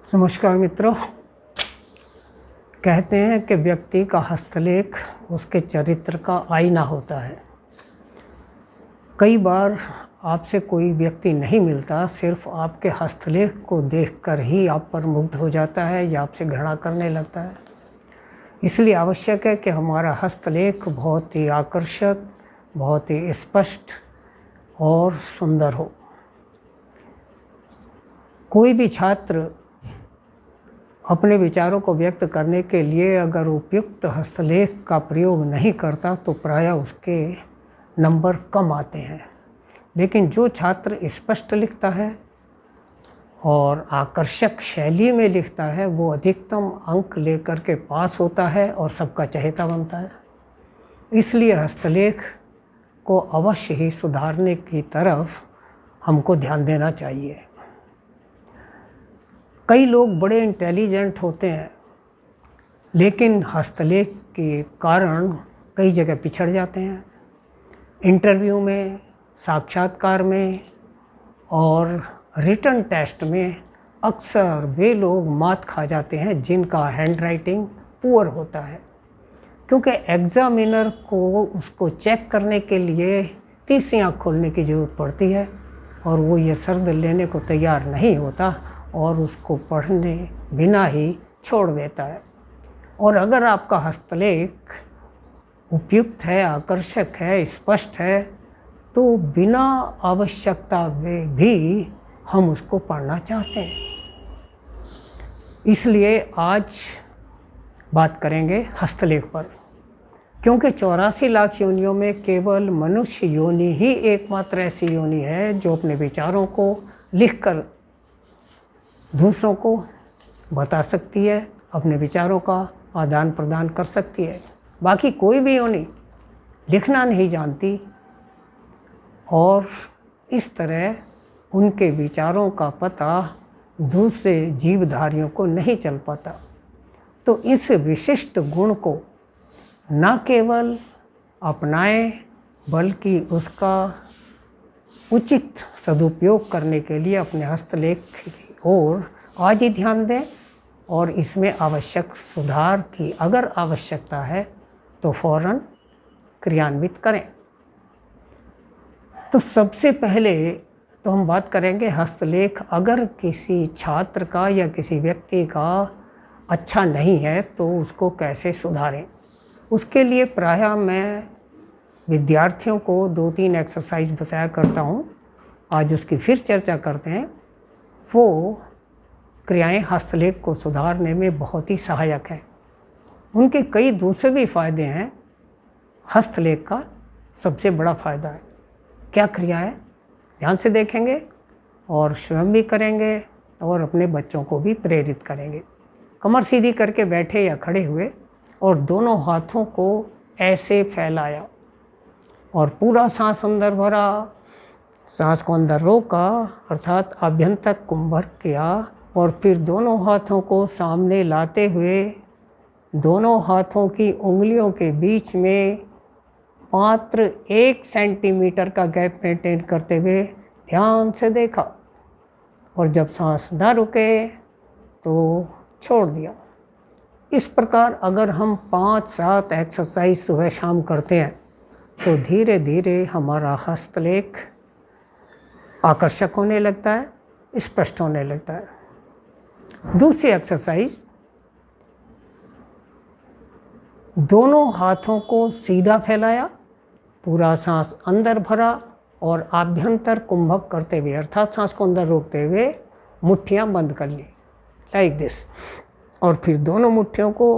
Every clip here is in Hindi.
नमस्कार मित्रों। कहते हैं कि व्यक्ति का हस्तलेख उसके चरित्र का आईना होता है। कई बार आपसे कोई व्यक्ति नहीं मिलता, सिर्फ आपके हस्तलेख को देखकर ही आप पर मुग्ध हो जाता है या आपसे घृणा करने लगता है। इसलिए आवश्यक है कि हमारा हस्तलेख बहुत ही आकर्षक, बहुत ही स्पष्ट और सुंदर हो। कोई भी छात्र अपने विचारों को व्यक्त करने के लिए अगर उपयुक्त हस्तलेख का प्रयोग नहीं करता तो प्रायः उसके नंबर कम आते हैं। लेकिन जो छात्र स्पष्ट लिखता है और आकर्षक शैली में लिखता है वो अधिकतम अंक लेकर के पास होता है और सबका चहेता बनता है। इसलिए हस्तलेख को अवश्य ही सुधारने की तरफ हमको ध्यान देना चाहिए। कई लोग बड़े इंटेलिजेंट होते हैं लेकिन हस्तलेख के कारण कई जगह पिछड़ जाते हैं। इंटरव्यू में, साक्षात्कार में और रिटन टेस्ट में अक्सर वे लोग मात खा जाते हैं जिनका हैंडराइटिंग पुअर होता है, क्योंकि एग्ज़ामिनर को उसको चेक करने के लिए तीसरी आँख खोलने की ज़रूरत पड़ती है और वो ये शर्त लेने को तैयार नहीं होता और उसको पढ़ने बिना ही छोड़ देता है। और अगर आपका हस्तलेख उपयुक्त है, आकर्षक है, स्पष्ट है तो बिना आवश्यकता में भी हम उसको पढ़ना चाहते हैं। इसलिए आज बात करेंगे हस्तलेख पर, क्योंकि 84 लाख योनियों में केवल मनुष्य योनि ही एकमात्र ऐसी योनि है जो अपने विचारों को लिखकर दूसरों को बता सकती है, अपने विचारों का आदान प्रदान कर सकती है। बाकी कोई भी योनि लिखना नहीं जानती और इस तरह उनके विचारों का पता दूसरे जीवधारियों को नहीं चल पाता। तो इस विशिष्ट गुण को न केवल अपनाएं बल्कि उसका उचित सदुपयोग करने के लिए अपने हस्तलेख की ओर आज ही ध्यान दें और इसमें आवश्यक सुधार की अगर आवश्यकता है तो फौरन क्रियान्वित करें। तो सबसे पहले तो हम बात करेंगे हस्तलेख अगर किसी छात्र का या किसी व्यक्ति का अच्छा नहीं है तो उसको कैसे सुधारें। उसके लिए प्रायः मैं विद्यार्थियों को 2-3 एक्सरसाइज बताया करता हूँ। आज उसकी फिर चर्चा करते हैं। वो क्रियाएं हस्तलेख को सुधारने में बहुत ही सहायक हैं। उनके कई दूसरे भी फ़ायदे हैं। हस्तलेख का सबसे बड़ा फ़ायदा है क्या क्रिया है, ध्यान से देखेंगे और स्वयं भी करेंगे और अपने बच्चों को भी प्रेरित करेंगे। कमर सीधी करके बैठे या खड़े हुए और दोनों हाथों को ऐसे फैलाया और पूरा सांस अंदर भरा, सांस को अंदर रोका अर्थात आभ्यंतर कुंभक किया और फिर दोनों हाथों को सामने लाते हुए दोनों हाथों की उंगलियों के बीच में मात्र 1 सेंटीमीटर का गैप मेंटेन करते हुए ध्यान से देखा और जब सांस ना रुके तो छोड़ दिया। इस प्रकार अगर हम 5-7 एक्सरसाइज सुबह शाम करते हैं तो धीरे धीरे हमारा हस्तलेख आकर्षक होने लगता है, स्पष्ट होने लगता है। दूसरी एक्सरसाइज, दोनों हाथों को सीधा फैलाया, पूरा सांस अंदर भरा और आभ्यंतर कुंभक करते हुए अर्थात सांस को अंदर रोकते हुए मुट्ठियां बंद कर ली लाइक दिस और फिर दोनों मुट्ठियों को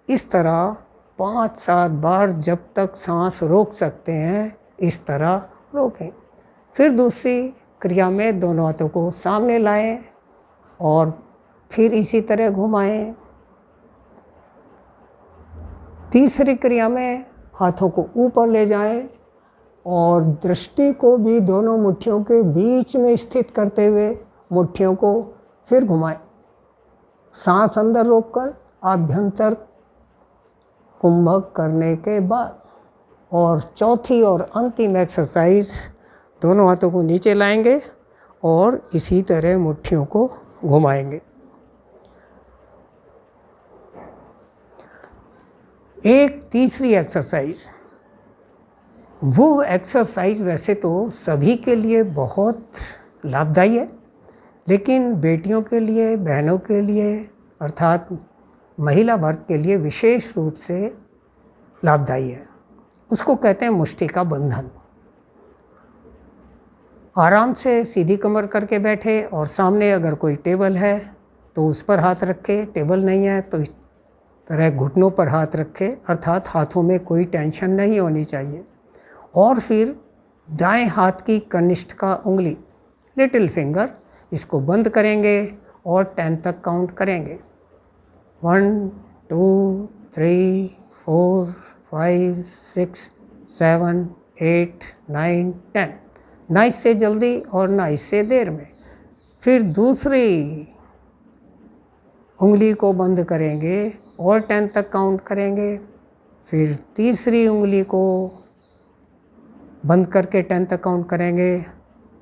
इस तरह 5-7 बार जब तक सांस रोक सकते हैं इस तरह रोकें। फिर दूसरी क्रिया में दोनों हाथों को सामने लाएं और फिर इसी तरह घुमाएं। तीसरी क्रिया में हाथों को ऊपर ले जाएं और दृष्टि को भी दोनों मुट्ठियों के बीच में स्थित करते हुए मुट्ठियों को फिर घुमाएं। सांस अंदर रोककर आभ्यंतर कुंभक करने के बाद और चौथी और अंतिम एक्सरसाइज, दोनों हाथों को नीचे लाएंगे और इसी तरह मुट्ठियों को घुमाएंगे। एक तीसरी एक्सरसाइज, वो एक्सरसाइज वैसे तो सभी के लिए बहुत लाभदायी है, लेकिन बेटियों के लिए, बहनों के लिए अर्थात महिला वर्ग के लिए विशेष रूप से लाभदायी है। उसको कहते हैं मुष्टि का बंधन। आराम से सीधी कमर करके बैठे और सामने अगर कोई टेबल है तो उस पर हाथ रखे, टेबल नहीं है तो इस तरह घुटनों पर हाथ रखे, अर्थात हाथों में कोई टेंशन नहीं होनी चाहिए। और फिर दाएं हाथ की कनिष्ठिका उंगली, लिटिल फिंगर, इसको बंद करेंगे और 10 तक काउंट करेंगे। 1 2 3 4 5 6 7 8 9 10। ना इससे जल्दी और ना इससे देर में। फिर दूसरी उंगली को बंद करेंगे और 10 तक काउंट करेंगे। फिर तीसरी उंगली को बंद करके 10 तक काउंट करेंगे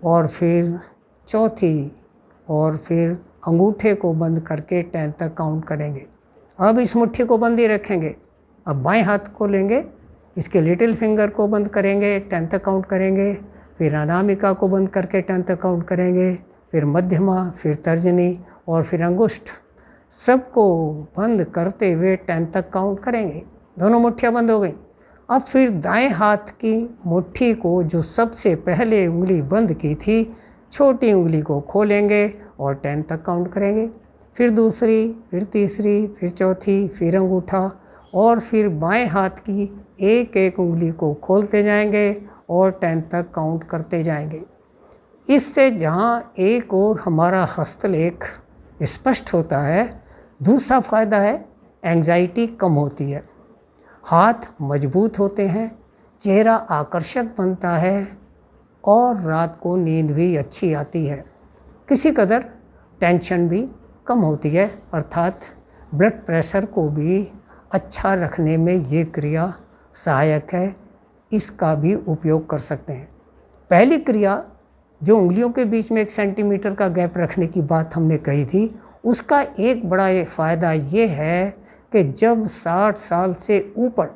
और फिर चौथी और फिर अंगूठे को बंद करके 10 तक काउंट करेंगे। अब इस मुट्ठी को बंद ही रखेंगे। अब बाएं हाथ को लेंगे, इसके लिटिल फिंगर को बंद करेंगे, 10 तक काउंट करेंगे। फिर अनामिका को बंद करके 10 तक काउंट करेंगे। फिर मध्यमा, फिर तर्जनी और फिर अंगुष्ठ, सबको बंद करते हुए 10 तक काउंट करेंगे। दोनों मुट्ठियाँ बंद हो गई। अब फिर दाएं हाथ की मुट्ठी को, जो सबसे पहले उंगली बंद की थी, छोटी उंगली को खोलेंगे और 10 तक काउंट करेंगे। फिर दूसरी, फिर तीसरी, फिर चौथी, फिर अंगूठा और फिर बाएं हाथ की एक एक उंगली को खोलते जाएंगे और 10 तक काउंट करते जाएंगे। इससे जहाँ एक और हमारा हस्तलेख स्पष्ट होता है, दूसरा फ़ायदा है एंग्जाइटी कम होती है, हाथ मजबूत होते हैं, चेहरा आकर्षक बनता है और रात को नींद भी अच्छी आती है। किसी कदर टेंशन भी कम होती है, अर्थात ब्लड प्रेशर को भी अच्छा रखने में ये क्रिया सहायक है। इसका भी उपयोग कर सकते हैं। पहली क्रिया, जो उंगलियों के बीच में 1 सेंटीमीटर का गैप रखने की बात हमने कही थी, उसका एक बड़ा फ़ायदा ये है कि जब 60 साल से ऊपर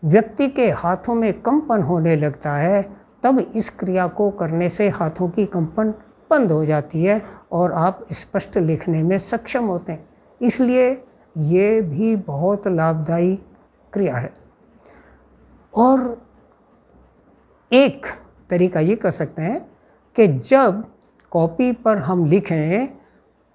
व्यक्ति के हाथों में कंपन होने लगता है, तब इस क्रिया को करने से हाथों की कंपन बंद हो जाती है और आप स्पष्ट लिखने में सक्षम होते हैं। इसलिए ये भी बहुत लाभदायी क्रिया है। और एक तरीका ये कर सकते हैं कि जब कॉपी पर हम लिखें,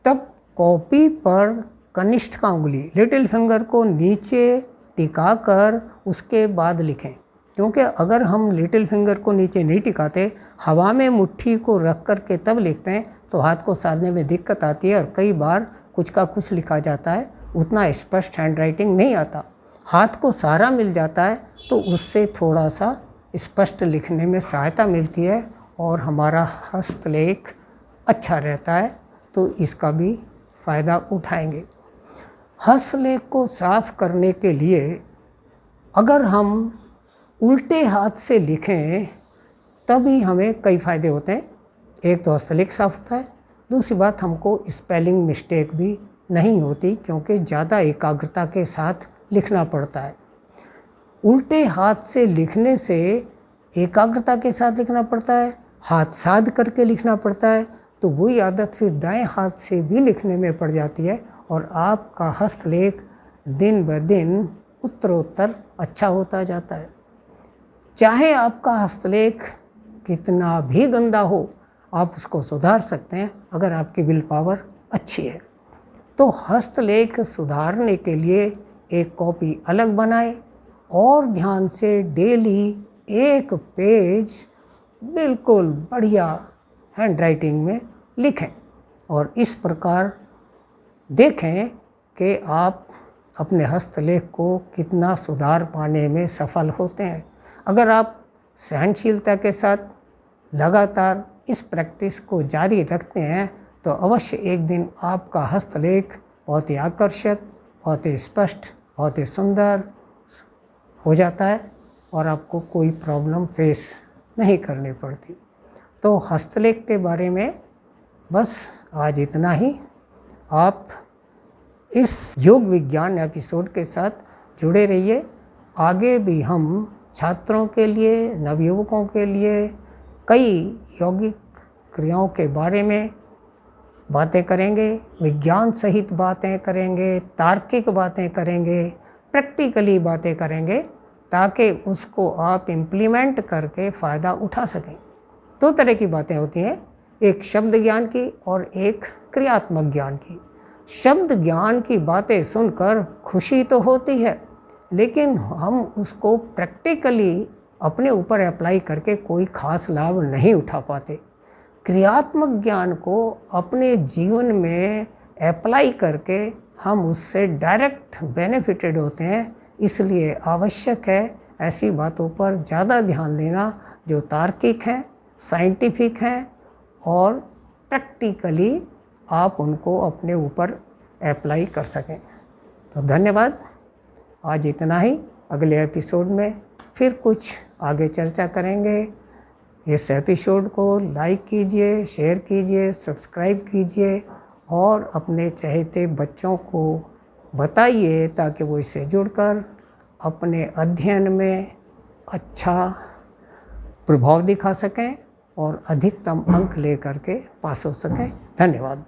तब कॉपी पर कनिष्ठिका उंगली, लिटिल फिंगर को नीचे टिकाकर उसके बाद लिखें। क्योंकि अगर हम लिटिल फिंगर को नीचे नहीं टिकाते, हवा में मुट्ठी को रख कर के तब लिखते हैं, तो हाथ को साधने में दिक्कत आती है और कई बार कुछ का कुछ लिखा जाता है, उतना स्पष्ट हैंडराइटिंग नहीं आता। हाथ को सहारा मिल जाता है तो उससे थोड़ा सा स्पष्ट लिखने में सहायता मिलती है और हमारा हस्तलेख अच्छा रहता है। तो इसका भी फ़ायदा उठाएंगे। हस्तलेख को साफ करने के लिए अगर हम उल्टे हाथ से लिखें तभी हमें कई फ़ायदे होते हैं। एक तो हस्तलेख साफ होता है, दूसरी बात हमको स्पेलिंग मिस्टेक भी नहीं होती, क्योंकि ज़्यादा एकाग्रता के साथ लिखना पड़ता है। उल्टे हाथ से लिखने से एकाग्रता के साथ लिखना पड़ता है, हाथ साध करके लिखना पड़ता है, तो वही आदत फिर दाएं हाथ से भी लिखने में पड़ जाती है और आपका हस्तलेख दिन ब दिन उत्तरोत्तर अच्छा होता जाता है। चाहे आपका हस्तलेख कितना भी गंदा हो, आप उसको सुधार सकते हैं अगर आपकी विल पावर अच्छी है। तो हस्तलेख सुधारने के लिए एक कॉपी अलग बनाएं और ध्यान से डेली एक पेज बिल्कुल बढ़िया हैंडराइटिंग में लिखें और इस प्रकार देखें कि आप अपने हस्तलेख को कितना सुधार पाने में सफल होते हैं। अगर आप सहनशीलता के साथ लगातार इस प्रैक्टिस को जारी रखते हैं तो अवश्य एक दिन आपका हस्तलेख बहुत ही आकर्षक, बहुत ही स्पष्ट, बहुत ही सुंदर हो जाता है और आपको कोई प्रॉब्लम फेस नहीं करनी पड़ती। तो हस्तलेख के बारे में बस आज इतना ही। आप इस योग विज्ञान एपिसोड के साथ जुड़े रहिए। आगे भी हम छात्रों के लिए, नवयुवकों के लिए कई यौगिक क्रियाओं के बारे में बातें करेंगे, विज्ञान सहित बातें करेंगे, तार्किक बातें करेंगे, प्रैक्टिकली बातें करेंगे, ताकि उसको आप इम्प्लीमेंट करके फ़ायदा उठा सकें। दो तरह की बातें होती हैं, एक शब्द ज्ञान की और एक क्रियात्मक ज्ञान की। शब्द ज्ञान की बातें सुनकर खुशी तो होती है, लेकिन हम उसको प्रैक्टिकली अपने ऊपर अप्लाई करके कोई ख़ास लाभ नहीं उठा पाते। क्रियात्मक ज्ञान को अपने जीवन में अप्लाई करके हम उससे डायरेक्ट बेनिफिटेड होते हैं। इसलिए आवश्यक है ऐसी बातों पर ज़्यादा ध्यान देना जो तार्किक हैं, साइंटिफिक हैं और प्रैक्टिकली आप उनको अपने ऊपर अप्लाई कर सकें। तो धन्यवाद। आज इतना ही। अगले एपिसोड में फिर कुछ आगे चर्चा करेंगे। इस एपिसोड को लाइक कीजिए, शेयर कीजिए, सब्सक्राइब कीजिए और अपने चहेते बच्चों को बताइए ताकि वो इससे जुड़कर अपने अध्ययन में अच्छा प्रभाव दिखा सकें और अधिकतम अंक लेकर के पास हो सकें। धन्यवाद।